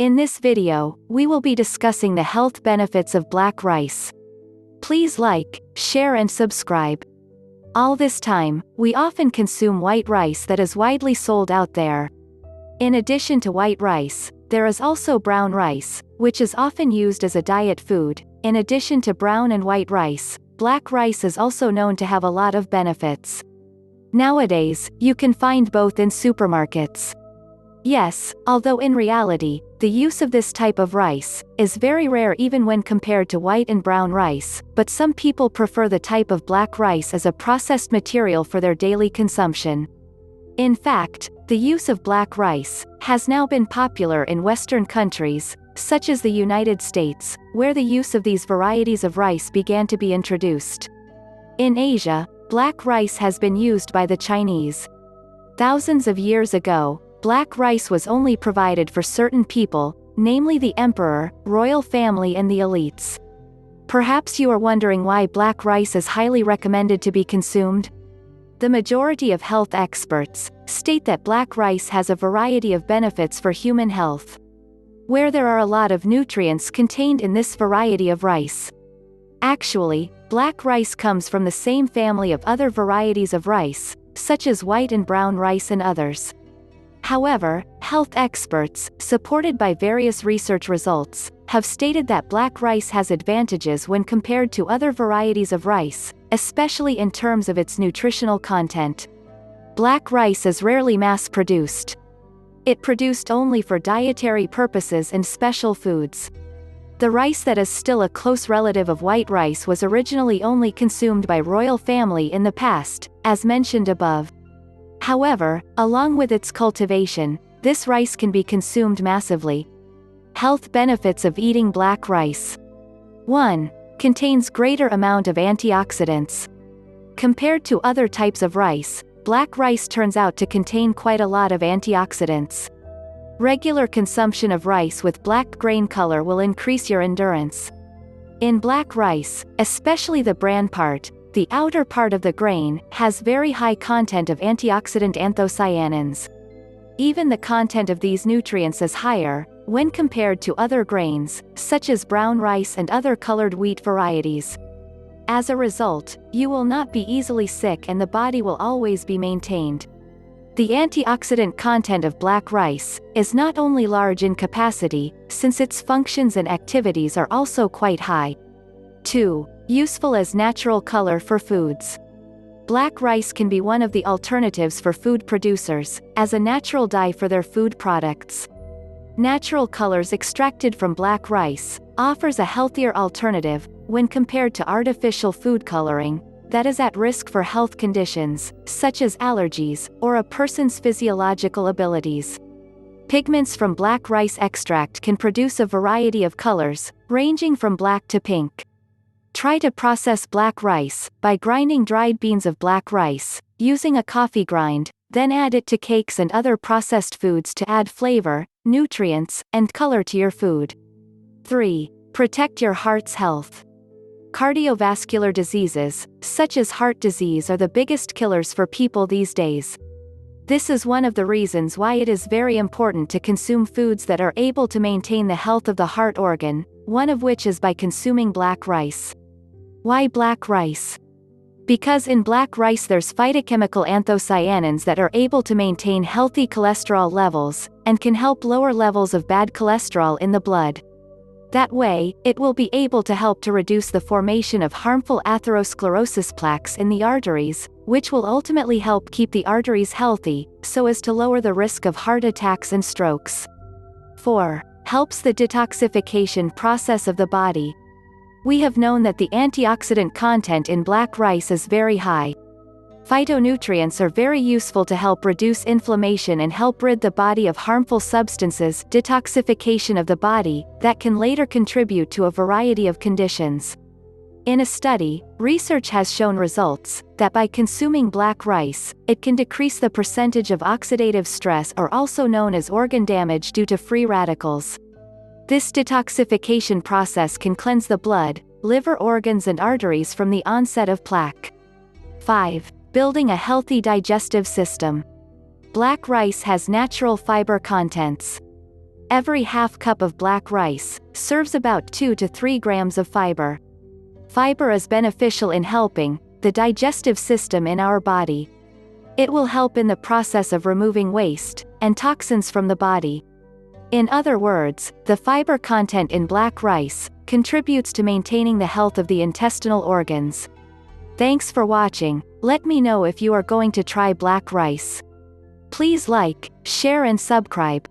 In this video, we will be discussing the health benefits of black rice. Please like, share and subscribe. All this time, we often consume white rice that is widely sold out there. In addition to white rice, there is also brown rice, which is often used as a diet food. In addition to brown and white rice, black rice is also known to have a lot of benefits. Nowadays, you can find both in supermarkets. Yes, although in reality, the use of this type of rice is very rare even when compared to white and brown rice, but some people prefer the type of black rice as a processed material for their daily consumption. In fact, the use of black rice has now been popular in Western countries, such as the United States, where the use of these varieties of rice began to be introduced. In Asia, black rice has been used by the Chinese. Thousands of years ago, black rice was only provided for certain people, namely the emperor, royal family and the elites. Perhaps you are wondering why black rice is highly recommended to be consumed? The majority of health experts state that black rice has a variety of benefits for human health. Where there are a lot of nutrients contained in this variety of rice. Actually, black rice comes from the same family of other varieties of rice, such as white and brown rice and others. However, health experts, supported by various research results, have stated that black rice has advantages when compared to other varieties of rice, especially in terms of its nutritional content. Black rice is rarely mass-produced. It produced only for dietary purposes and special foods. The rice that is still a close relative of white rice was originally only consumed by royal family in the past, as mentioned above. However, along with its cultivation, this rice can be consumed massively. Health benefits of eating black rice. 1. Contains greater amount of antioxidants. Compared to other types of rice, black rice turns out to contain quite a lot of antioxidants. Regular consumption of rice with black grain color will increase your endurance. In black rice, especially the bran part, the outer part of the grain has very high content of antioxidant anthocyanins. Even the content of these nutrients is higher when compared to other grains, such as brown rice and other colored wheat varieties. As a result, you will not be easily sick and the body will always be maintained. The antioxidant content of black rice is not only large in capacity, since its functions and activities are also quite high. 2. Useful as natural color for foods. Black rice can be one of the alternatives for food producers, as a natural dye for their food products. Natural colors extracted from black rice offers a healthier alternative when compared to artificial food coloring that is at risk for health conditions, such as allergies, or a person's physiological abilities. Pigments from black rice extract can produce a variety of colors, ranging from black to pink. Try to process black rice by grinding dried beans of black rice, using a coffee grind, then add it to cakes and other processed foods to add flavor, nutrients, and color to your food. 3. Protect your heart's health. Cardiovascular diseases, such as heart disease, are the biggest killers for people these days. This is one of the reasons why it is very important to consume foods that are able to maintain the health of the heart organ, one of which is by consuming black rice. Why black rice? Because in black rice there's phytochemical anthocyanins that are able to maintain healthy cholesterol levels, and can help lower levels of bad cholesterol in the blood. That way, it will be able to help to reduce the formation of harmful atherosclerosis plaques in the arteries, which will ultimately help keep the arteries healthy, so as to lower the risk of heart attacks and strokes. 4. Helps the detoxification process of the body. We have known that the antioxidant content in black rice is very high. Phytonutrients are very useful to help reduce inflammation and help rid the body of harmful substances, detoxification of the body, that can later contribute to a variety of conditions. In a study, research has shown results that by consuming black rice, it can decrease the percentage of oxidative stress, or also known as organ damage due to free radicals. This detoxification process can cleanse the blood, liver organs and arteries from the onset of plaque. 5. Building a healthy digestive system. Black rice has natural fiber contents. Every half cup of black rice serves about 2 to 3 grams of fiber. Fiber is beneficial in helping the digestive system in our body. It will help in the process of removing waste and toxins from the body. In other words, the fiber content in black rice contributes to maintaining the health of the intestinal organs. Thanks for watching. Let me know if you are going to try black rice. Please like, share and subscribe.